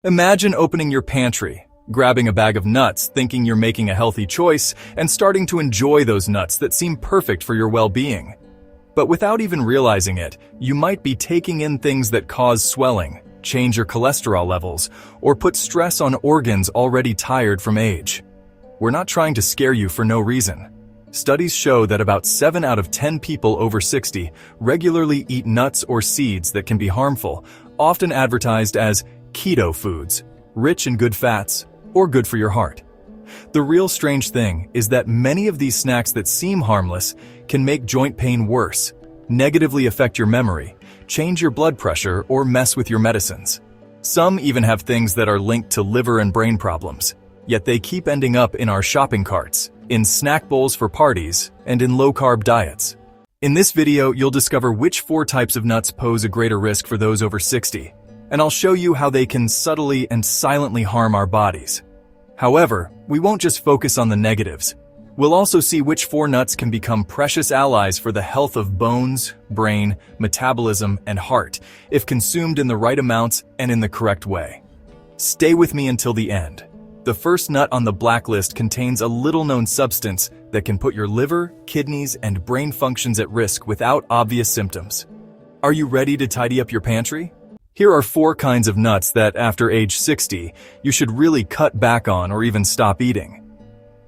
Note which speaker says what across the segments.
Speaker 1: Imagine opening your pantry, grabbing a bag of nuts, thinking you're making a healthy choice, and starting to enjoy those nuts that seem perfect for your well-being. But without even realizing it, you might be taking in things that cause swelling, change your cholesterol levels, or put stress on organs already tired from age. We're not trying to scare you for no reason. Studies show that about 7 out of 10 people over 60 regularly eat nuts or seeds that can be harmful, often advertised as keto foods, rich in good fats, or good for your heart. The real strange thing is that many of these snacks that seem harmless can make joint pain worse, negatively affect your memory, change your blood pressure, or mess with your medicines. Some even have things that are linked to liver and brain problems, yet they keep ending up in our shopping carts, in snack bowls for parties, and in low-carb diets. In this video, you'll discover which 4 types of nuts pose a greater risk for those over 60, and I'll show you how they can subtly and silently harm our bodies. However, we won't just focus on the negatives. We'll also see which 4 nuts can become precious allies for the health of bones, brain, metabolism, and heart, if consumed in the right amounts and in the correct way. Stay with me until the end. The first nut on the blacklist contains a little-known substance that can put your liver, kidneys, and brain functions at risk without obvious symptoms. Are you ready to tidy up your pantry? Here are 4 kinds of nuts that, after age 60, you should really cut back on or even stop eating.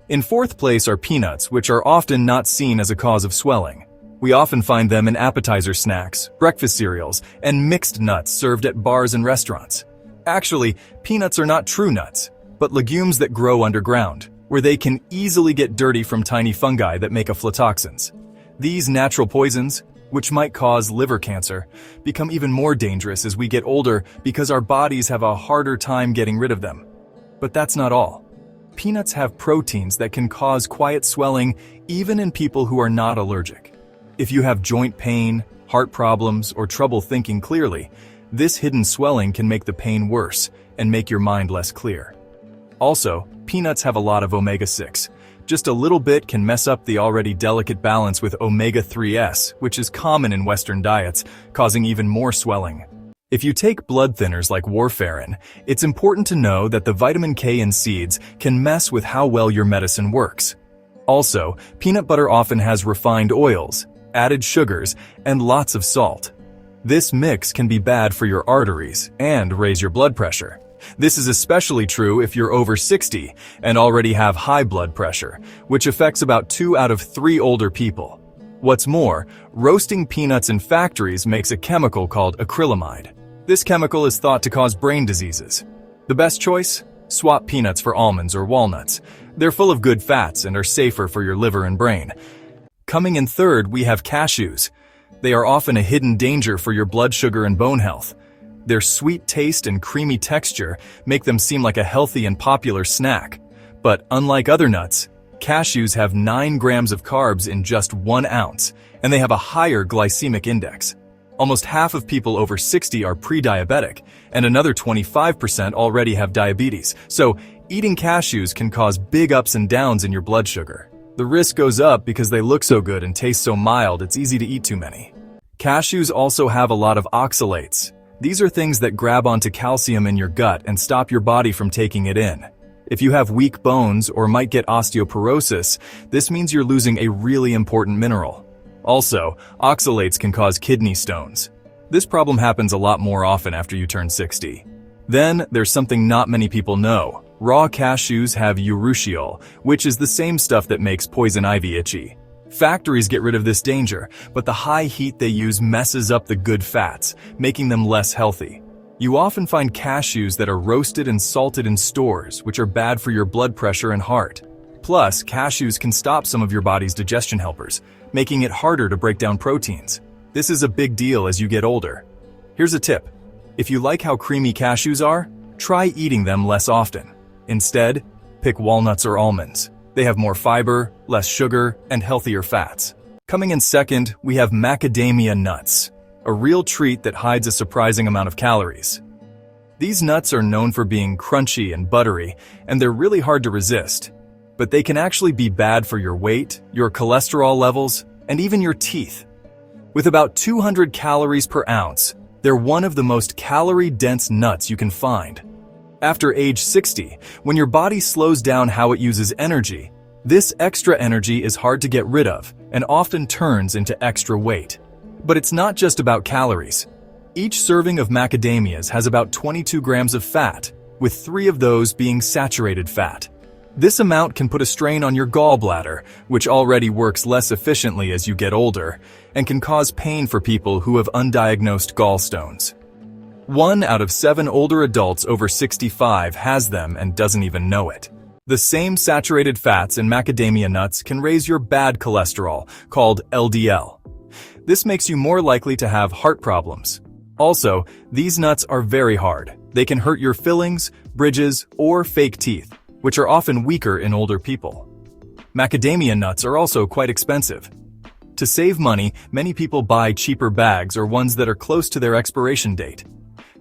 Speaker 1: In 4th place are peanuts, which are often not seen as a cause of swelling. We often find them in appetizer snacks, breakfast cereals, and mixed nuts served at bars and restaurants. Actually, peanuts are not true nuts, but legumes that grow underground, where they can easily get dirty from tiny fungi that make aflatoxins. These natural poisons, which might cause liver cancer, become even more dangerous as we get older because our bodies have a harder time getting rid of them. But that's not all. Peanuts have proteins that can cause quiet swelling even in people who are not allergic. If you have joint pain, heart problems, or trouble thinking clearly, this hidden swelling can make the pain worse and make your mind less clear. Also, peanuts have a lot of omega-6. Just a little bit can mess up the already delicate balance with omega-3s, which is common in Western diets, causing even more swelling. If you take blood thinners like warfarin, it's important to know that the vitamin K in seeds can mess with how well your medicine works. Also, peanut butter often has refined oils, added sugars, and lots of salt. This mix can be bad for your arteries and raise your blood pressure. This is especially true if you're over 60 and already have high blood pressure, which affects about 2 out of 3 older people. What's more, roasting peanuts in factories makes a chemical called acrylamide. This chemical is thought to cause brain diseases. The best choice? Swap peanuts for almonds or walnuts. They're full of good fats and are safer for your liver and brain. Coming in 3rd, we have cashews. They are often a hidden danger for your blood sugar and bone health. Their sweet taste and creamy texture make them seem like a healthy and popular snack. But unlike other nuts, cashews have 9 grams of carbs in just 1 ounce, and they have a higher glycemic index. Almost half of people over 60 are pre-diabetic, and another 25% already have diabetes. So, eating cashews can cause big ups and downs in your blood sugar. The risk goes up because they look so good and taste so mild it's easy to eat too many. Cashews also have a lot of oxalates. These are things that grab onto calcium in your gut and stop your body from taking it in. If you have weak bones or might get osteoporosis, this means you're losing a really important mineral. Also, oxalates can cause kidney stones. This problem happens a lot more often after you turn 60. Then, there's something not many people know. Raw cashews have urushiol, which is the same stuff that makes poison ivy itchy. Factories get rid of this danger, but the high heat they use messes up the good fats, making them less healthy. You often find cashews that are roasted and salted in stores, which are bad for your blood pressure and heart. Plus, cashews can stop some of your body's digestion helpers, making it harder to break down proteins. This is a big deal as you get older. Here's a tip. If you like how creamy cashews are, try eating them less often. Instead, pick walnuts or almonds. They have more fiber, less sugar, and healthier fats. Coming in 2nd, we have macadamia nuts, a real treat that hides a surprising amount of calories. These nuts are known for being crunchy and buttery, and they're really hard to resist. But they can actually be bad for your weight, your cholesterol levels, and even your teeth. With about 200 calories per ounce, they're one of the most calorie-dense nuts you can find. After age 60, when your body slows down how it uses energy, this extra energy is hard to get rid of and often turns into extra weight. But it's not just about calories. Each serving of macadamias has about 22 grams of fat, with 3 of those being saturated fat. This amount can put a strain on your gallbladder, which already works less efficiently as you get older, and can cause pain for people who have undiagnosed gallstones. 1 out of 7 older adults over 65 has them and doesn't even know it. The same saturated fats in macadamia nuts can raise your bad cholesterol, called LDL. This makes you more likely to have heart problems. Also, these nuts are very hard. They can hurt your fillings, bridges, or fake teeth, which are often weaker in older people. Macadamia nuts are also quite expensive. To save money, many people buy cheaper bags or ones that are close to their expiration date.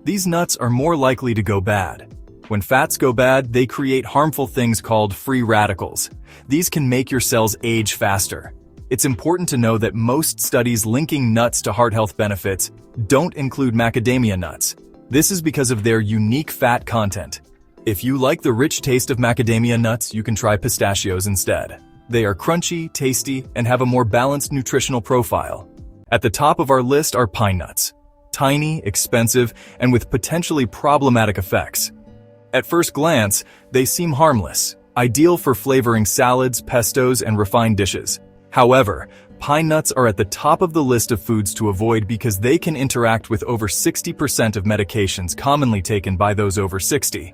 Speaker 1: These nuts are more likely to go bad. When fats go bad, they create harmful things called free radicals. These can make your cells age faster. It's important to know that most studies linking nuts to heart health benefits don't include macadamia nuts. This is because of their unique fat content. If you like the rich taste of macadamia nuts, you can try pistachios instead. They are crunchy, tasty, and have a more balanced nutritional profile. At the top of our list are pine nuts. Tiny, expensive, and with potentially problematic effects. At first glance, they seem harmless, ideal for flavoring salads, pestos, and refined dishes. However, pine nuts are at the top of the list of foods to avoid because they can interact with over 60% of medications commonly taken by those over 60.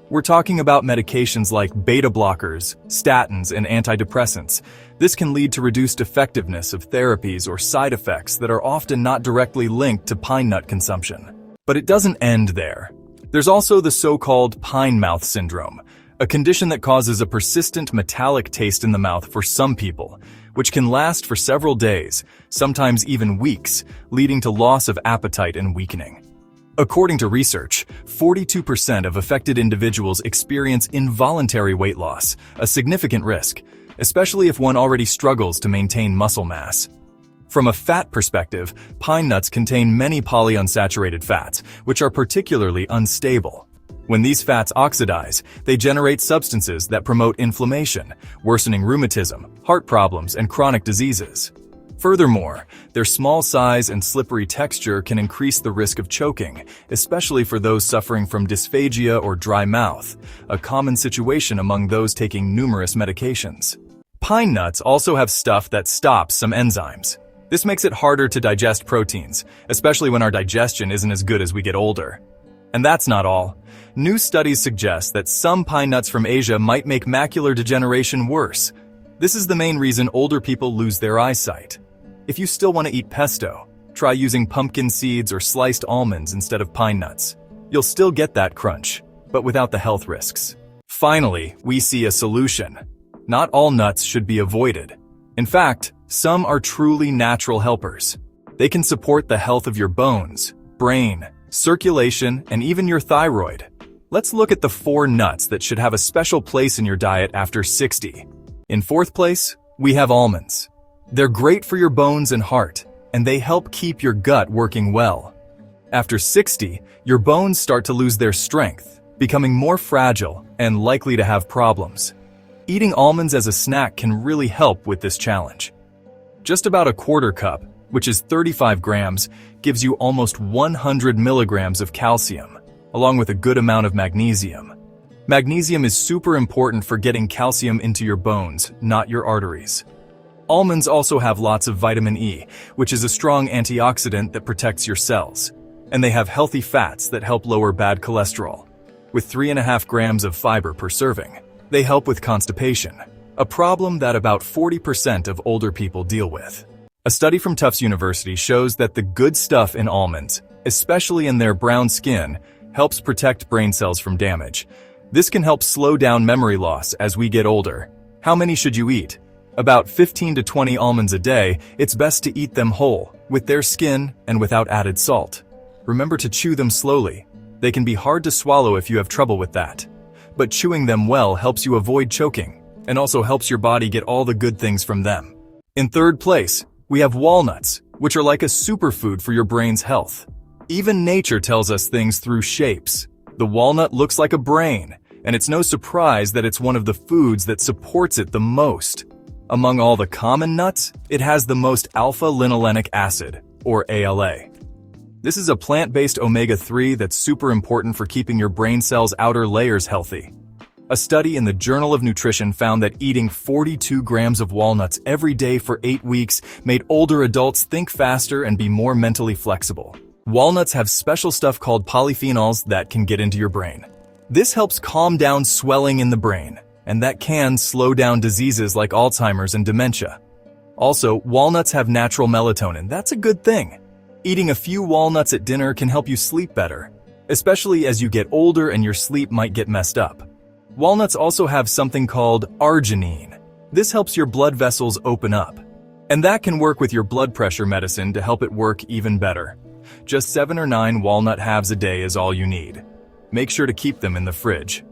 Speaker 1: We're talking about medications like beta blockers, statins, and antidepressants. This can lead to reduced effectiveness of therapies or side effects that are often not directly linked to pine nut consumption. But it doesn't end there. There's also the so-called pine mouth syndrome, a condition that causes a persistent metallic taste in the mouth for some people, which can last for several days, sometimes even weeks, leading to loss of appetite and weakening. According to research, 42% of affected individuals experience involuntary weight loss, a significant risk, especially if one already struggles to maintain muscle mass. From a fat perspective, pine nuts contain many polyunsaturated fats, which are particularly unstable. When these fats oxidize, they generate substances that promote inflammation, worsening rheumatism, heart problems, and chronic diseases. Furthermore, their small size and slippery texture can increase the risk of choking, especially for those suffering from dysphagia or dry mouth, a common situation among those taking numerous medications. Pine nuts also have stuff that stops some enzymes. This makes it harder to digest proteins, especially when our digestion isn't as good as we get older. And that's not all. New studies suggest that some pine nuts from Asia might make macular degeneration worse. This is the main reason older people lose their eyesight. If you still want to eat pesto, try using pumpkin seeds or sliced almonds instead of pine nuts. You'll still get that crunch, but without the health risks. Finally, we see a solution. Not all nuts should be avoided. In fact, some are truly natural helpers. They can support the health of your bones, brain, circulation, and even your thyroid. Let's look at the 4 nuts that should have a special place in your diet after 60. In 4th place, we have almonds. They're great for your bones and heart, and they help keep your gut working well. After 60, your bones start to lose their strength, becoming more fragile and likely to have problems. Eating almonds as a snack can really help with this challenge. Just about a quarter cup, which is 35 grams, gives you almost 100 milligrams of calcium, along with a good amount of magnesium. Magnesium is super important for getting calcium into your bones, not your arteries. Almonds also have lots of vitamin E, which is a strong antioxidant that protects your cells. And they have healthy fats that help lower bad cholesterol. With 3.5 grams of fiber per serving, they help with constipation, a problem that about 40% of older people deal with. A study from Tufts University shows that the good stuff in almonds, especially in their brown skin, helps protect brain cells from damage. This can help slow down memory loss as we get older. How many should you eat? About 15 to 20 almonds a day. It's best to eat them whole, with their skin and without added salt. Remember to chew them slowly. They can be hard to swallow if you have trouble with that. But chewing them well helps you avoid choking, and also helps your body get all the good things from them. In 3rd place, we have walnuts, which are like a superfood for your brain's health. Even nature tells us things through shapes. The walnut looks like a brain, and it's no surprise that it's one of the foods that supports it the most. Among all the common nuts, it has the most alpha-linolenic acid, or ALA. This is a plant-based omega-3 that's super important for keeping your brain cells' outer layers healthy. A study in the Journal of Nutrition found that eating 42 grams of walnuts every day for 8 weeks made older adults think faster and be more mentally flexible. Walnuts have special stuff called polyphenols that can get into your brain. This helps calm down swelling in the brain, and that can slow down diseases like Alzheimer's and dementia. Also, walnuts have natural melatonin. That's a good thing. Eating a few walnuts at dinner can help you sleep better, especially as you get older and your sleep might get messed up. Walnuts also have something called arginine. This helps your blood vessels open up, and that can work with your blood pressure medicine to help it work even better. Just 7 or 9 walnut halves a day is all you need. Make sure to keep them in the fridge.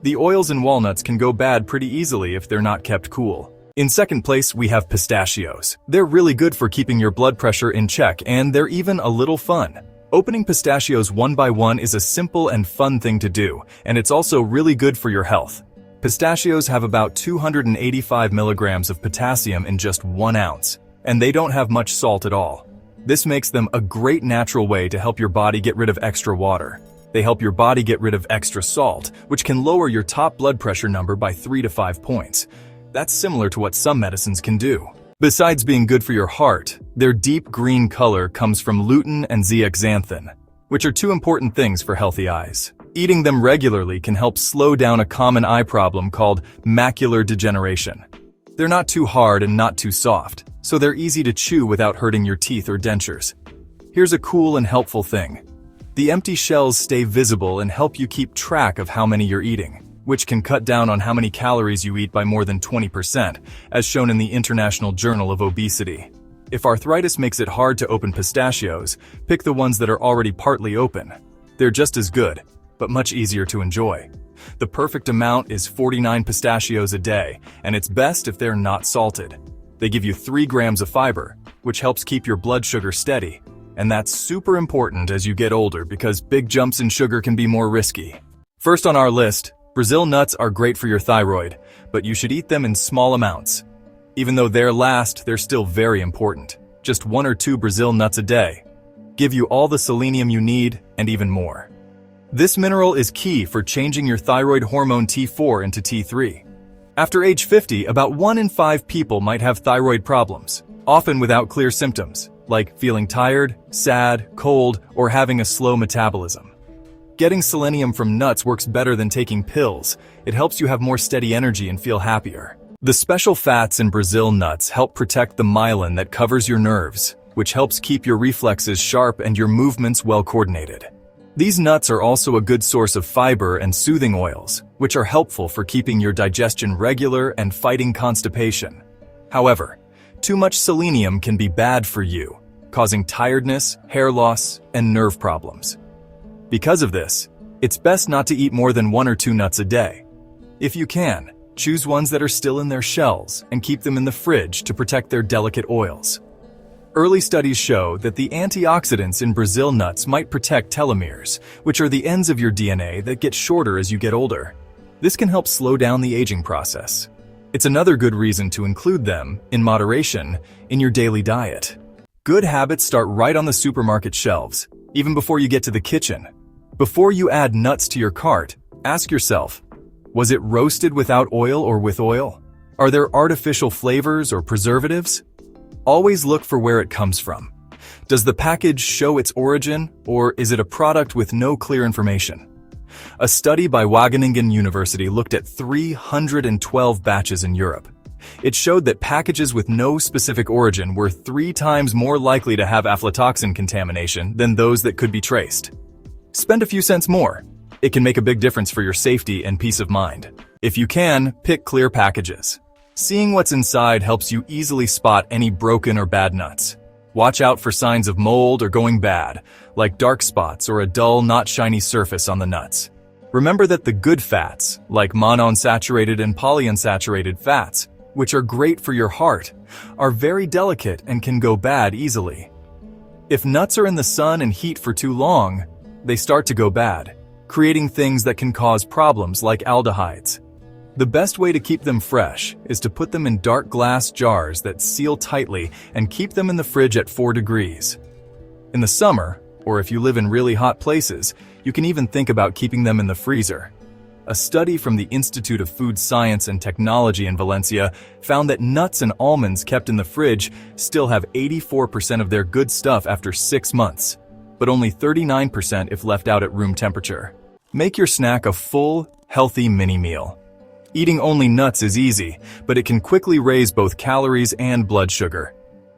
Speaker 1: The oils in walnuts can go bad pretty easily if they're not kept cool. In second place, we have pistachios. They're really good for keeping your blood pressure in check, and they're even a little fun. Opening pistachios one by one is a simple and fun thing to do, and it's also really good for your health. Pistachios have about 285 milligrams of potassium in just 1 ounce, and they don't have much salt at all. This makes them a great natural way to help your body get rid of extra water. They help your body get rid of extra salt, which can lower your top blood pressure number by 3 to 5 points. That's similar to what some medicines can do. Besides being good for your heart, their deep green color comes from lutein and zeaxanthin, which are 2 important things for healthy eyes. Eating them regularly can help slow down a common eye problem called macular degeneration. They're not too hard and not too soft, so they're easy to chew without hurting your teeth or dentures. Here's a cool and helpful thing. The empty shells stay visible and help you keep track of how many you're eating, which can cut down on how many calories you eat by more than 20%, as shown in the International Journal of Obesity. If arthritis makes it hard to open pistachios, pick the ones that are already partly open. They're just as good, but much easier to enjoy. The perfect amount is 49 pistachios a day, and it's best if they're not salted. They give you 3 grams of fiber, which helps keep your blood sugar steady, and that's super important as you get older because big jumps in sugar can be more risky. First on our list, Brazil nuts are great for your thyroid, but you should eat them in small amounts. Even though they're last, they're still very important. Just 1 or 2 Brazil nuts a day give you all the selenium you need and even more. This mineral is key for changing your thyroid hormone T4 into T3. After age 50, about 1 in 5 people might have thyroid problems, often without clear symptoms, like feeling tired, sad, cold, or having a slow metabolism. Getting selenium from nuts works better than taking pills. It helps you have more steady energy and feel happier. The special fats in Brazil nuts help protect the myelin that covers your nerves, which helps keep your reflexes sharp and your movements well coordinated. These nuts are also a good source of fiber and soothing oils, which are helpful for keeping your digestion regular and fighting constipation. However, too much selenium can be bad for you, causing tiredness, hair loss, and nerve problems. Because of this, it's best not to eat more than 1 or 2 nuts a day. If you can, choose ones that are still in their shells and keep them in the fridge to protect their delicate oils. Early studies show that the antioxidants in Brazil nuts might protect telomeres, which are the ends of your DNA that get shorter as you get older. This can help slow down the aging process. It's another good reason to include them, in moderation, in your daily diet. Good habits start right on the supermarket shelves, even before you get to the kitchen. Before you add nuts to your cart, ask yourself, was it roasted without oil or with oil? Are there artificial flavors or preservatives? Always look for where it comes from. Does the package show its origin, or is it a product with no clear information? A study by Wageningen University looked at 312 batches in Europe. It showed that packages with no specific origin were 3 times more likely to have aflatoxin contamination than those that could be traced. Spend a few cents more. It can make a big difference for your safety and peace of mind. If you can, pick clear packages. Seeing what's inside helps you easily spot any broken or bad nuts. Watch out for signs of mold or going bad, like dark spots or a dull, not shiny surface on the nuts. Remember that the good fats, like monounsaturated and polyunsaturated fats, which are great for your heart, are very delicate and can go bad easily. If nuts are in the sun and heat for too long, they start to go bad, creating things that can cause problems like aldehydes. The best way to keep them fresh is to put them in dark glass jars that seal tightly and keep them in the fridge at 4 degrees. In the summer, or if you live in really hot places, you can even think about keeping them in the freezer. A study from the Institute of Food Science and Technology in Valencia found that nuts and almonds kept in the fridge still have 84% of their good stuff after 6 months, but only 39% if left out at room temperature. Make your snack a full, healthy mini meal. Eating only nuts is easy, but it can quickly raise both calories and blood sugar.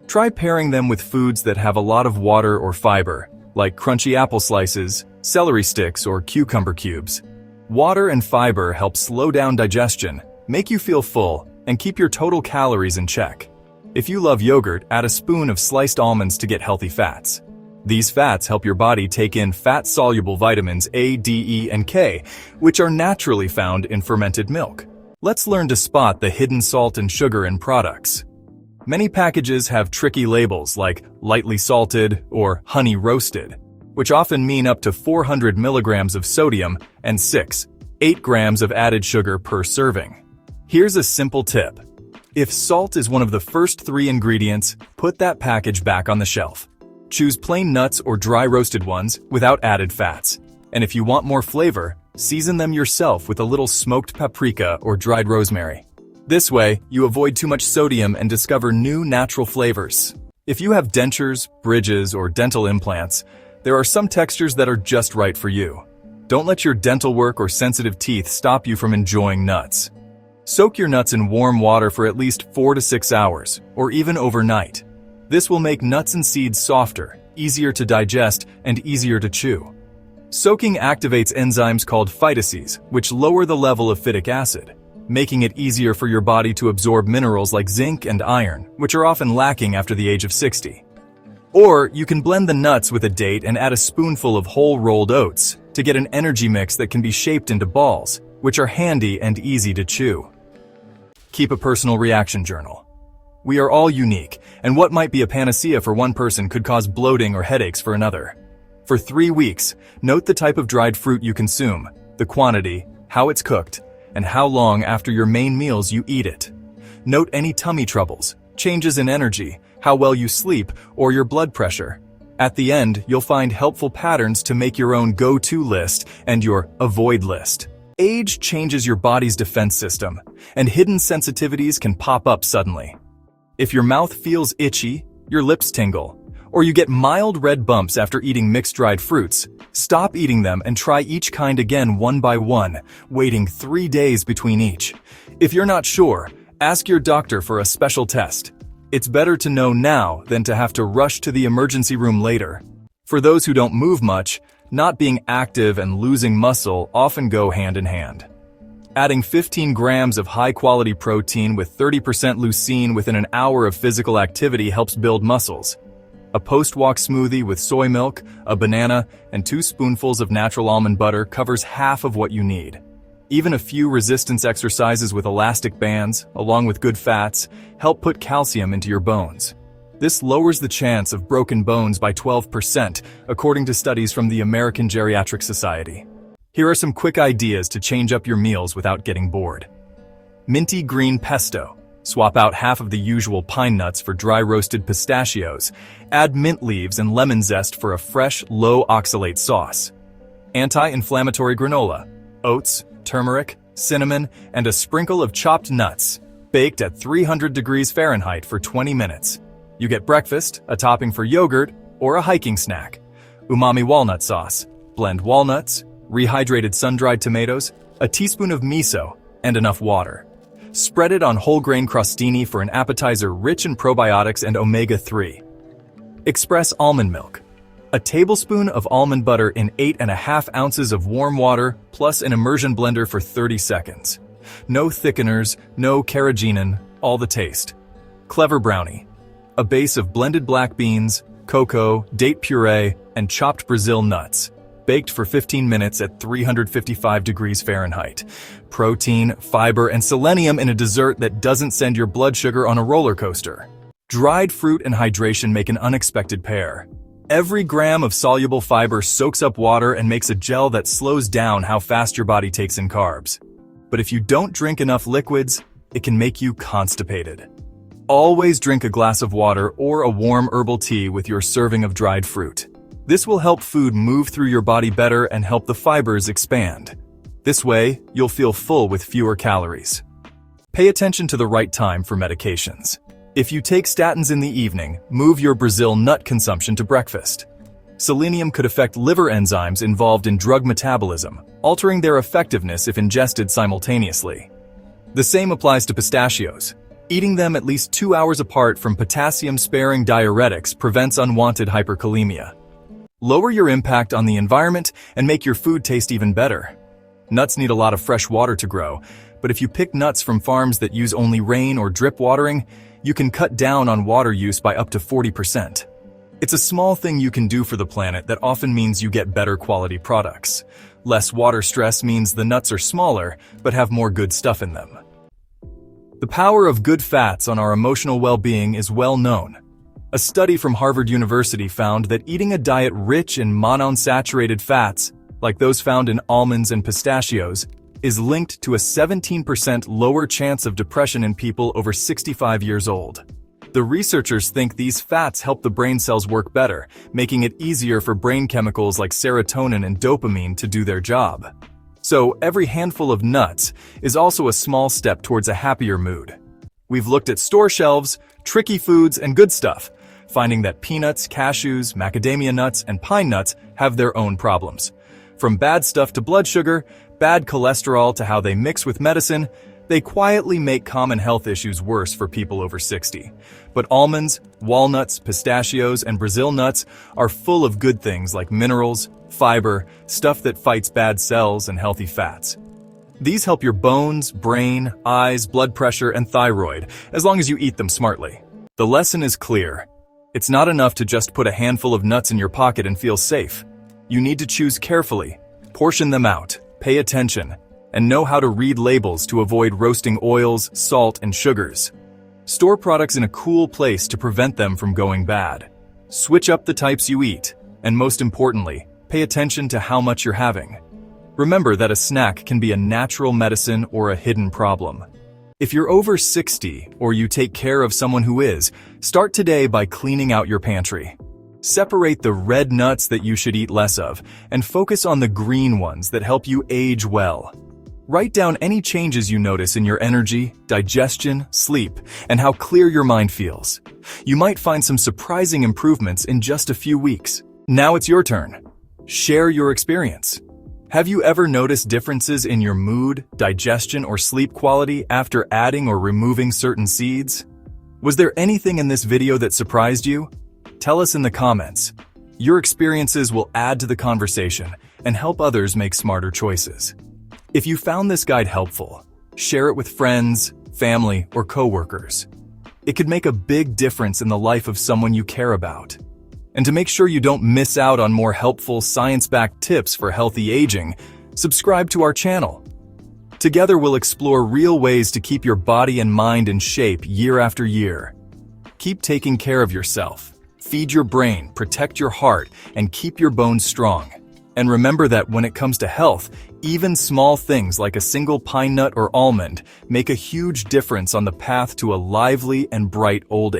Speaker 1: Try pairing them with foods that have a lot of water or fiber, like crunchy apple slices, celery sticks, or cucumber cubes. Water and fiber help slow down digestion, make you feel full, and keep your total calories in check. If you love yogurt, add a spoon of sliced almonds to get healthy fats. These fats help your body take in fat-soluble vitamins A, D, E, and K, which are naturally found in fermented milk. Let's learn to spot the hidden salt and sugar in products. Many packages have tricky labels like lightly salted or honey roasted, which often mean up to 400 milligrams of sodium and 8 grams of added sugar per serving. Here's a simple tip. If salt is one of the first 3 ingredients, put that package back on the shelf. Choose plain nuts or dry roasted ones without added fats. And if you want more flavor, season them yourself with a little smoked paprika or dried rosemary. This way, you avoid too much sodium and discover new natural flavors. If you have dentures, bridges, or dental implants, there are some textures that are just right for you. Don't let your dental work or sensitive teeth stop you from enjoying nuts. Soak your nuts in warm water for at least 4 to 6 hours, or even overnight. This will make nuts and seeds softer, easier to digest, and easier to chew. Soaking activates enzymes called phytases, which lower the level of phytic acid, making it easier for your body to absorb minerals like zinc and iron, which are often lacking after the age of 60. Or you can blend the nuts with a date and add a spoonful of whole rolled oats to get an energy mix that can be shaped into balls, which are handy and easy to chew. Keep a personal reaction journal. We are all unique, and what might be a panacea for one person could cause bloating or headaches for another. For 3 weeks, note the type of dried fruit you consume, the quantity, how it's cooked, and how long after your main meals you eat it. Note any tummy troubles, changes in energy, how well you sleep, or your blood pressure. At the end, you'll find helpful patterns to make your own go-to list and your avoid list. Age changes your body's defense system, and hidden sensitivities can pop up suddenly. If your mouth feels itchy, your lips tingle, or you get mild red bumps after eating mixed dried fruits, stop eating them and try each kind again one by one, waiting 3 days between each. If you're not sure, ask your doctor for a special test. It's better to know now than to have to rush to the emergency room later. For those who don't move much, not being active and losing muscle often go hand in hand. Adding 15 grams of high-quality protein with 30% leucine within an hour of physical activity helps build muscles. A post-walk smoothie with soy milk, a banana, and 2 spoonfuls of natural almond butter covers half of what you need. Even a few resistance exercises with elastic bands, along with good fats, help put calcium into your bones. This lowers the chance of broken bones by 12%, according to studies from the American Geriatric Society. Here are some quick ideas to change up your meals without getting bored. Minty green pesto. Swap out half of the usual pine nuts for dry roasted pistachios. Add mint leaves and lemon zest for a fresh, low oxalate sauce. Anti-inflammatory granola. Oats, turmeric, cinnamon, and a sprinkle of chopped nuts, baked at 300 degrees Fahrenheit for 20 minutes. You get breakfast, a topping for yogurt, or a hiking snack. Umami walnut sauce. Blend walnuts, rehydrated sun-dried tomatoes, a teaspoon of miso, and enough water. Spread it on whole grain crostini for an appetizer rich in probiotics and omega-3. Express almond milk. A tablespoon of almond butter in 8.5 ounces of warm water plus an immersion blender for 30 seconds. No thickeners, no carrageenan, all the taste. Clever brownie. A base of blended black beans, cocoa, date puree, and chopped Brazil nuts. Baked for 15 minutes at 355 degrees Fahrenheit. Protein, fiber, and selenium in a dessert that doesn't send your blood sugar on a roller coaster. Dried fruit and hydration make an unexpected pair. Every gram of soluble fiber soaks up water and makes a gel that slows down how fast your body takes in carbs. But if you don't drink enough liquids, it can make you constipated. Always drink a glass of water or a warm herbal tea with your serving of dried fruit. This will help food move through your body better and help the fibers expand. This way, you'll feel full with fewer calories. Pay attention to the right time for medications. If you take statins in the evening, move your Brazil nut consumption to breakfast. Selenium could affect liver enzymes involved in drug metabolism, altering their effectiveness if ingested simultaneously. The same applies to pistachios. Eating them at least 2 hours apart from potassium-sparing diuretics prevents unwanted hyperkalemia. Lower your impact on the environment and make your food taste even better. Nuts need a lot of fresh water to grow, but if you pick nuts from farms that use only rain or drip watering, you can cut down on water use by up to 40%. It's a small thing you can do for the planet that often means you get better quality products. Less water stress means the nuts are smaller, but have more good stuff in them. The power of good fats on our emotional well-being is well known. A study from Harvard University found that eating a diet rich in monounsaturated fats, like those found in almonds and pistachios, is linked to a 17% lower chance of depression in people over 65 years old. The researchers think these fats help the brain cells work better, making it easier for brain chemicals like serotonin and dopamine to do their job. So, every handful of nuts is also a small step towards a happier mood. We've looked at store shelves, tricky foods, and good stuff, finding that peanuts, cashews, macadamia nuts, and pine nuts have their own problems. From bad stuff to blood sugar, bad cholesterol to how they mix with medicine, they quietly make common health issues worse for people over 60. But almonds, walnuts, pistachios, and Brazil nuts are full of good things like minerals, fiber, stuff that fights bad cells, and healthy fats. These help your bones, brain, eyes, blood pressure, and thyroid, as long as you eat them smartly. The lesson is clear. It's not enough to just put a handful of nuts in your pocket and feel safe. You need to choose carefully, portion them out, pay attention, and know how to read labels to avoid roasting oils, salt, and sugars. Store products in a cool place to prevent them from going bad. Switch up the types you eat, and most importantly, pay attention to how much you're having. Remember that a snack can be a natural medicine or a hidden problem. If you're over 60 or you take care of someone who is, start today by cleaning out your pantry. Separate the red nuts that you should eat less of and focus on the green ones that help you age well. Write down any changes you notice in your energy, digestion, sleep, and how clear your mind feels. You might find some surprising improvements in just a few weeks. Now it's your turn. Share your experience. Have you ever noticed differences in your mood, digestion, or sleep quality after adding or removing certain seeds? Was there anything in this video that surprised you? Tell us in the comments. Your experiences will add to the conversation and help others make smarter choices. If you found this guide helpful, share it with friends, family, or coworkers. It could make a big difference in the life of someone you care about. And to make sure you don't miss out on more helpful science-backed tips for healthy aging, subscribe to our channel. Together we'll explore real ways to keep your body and mind in shape year after year. Keep taking care of yourself. Feed your brain, protect your heart, and keep your bones strong. And remember that when it comes to health, even small things like a single pine nut or almond make a huge difference on the path to a lively and bright old age.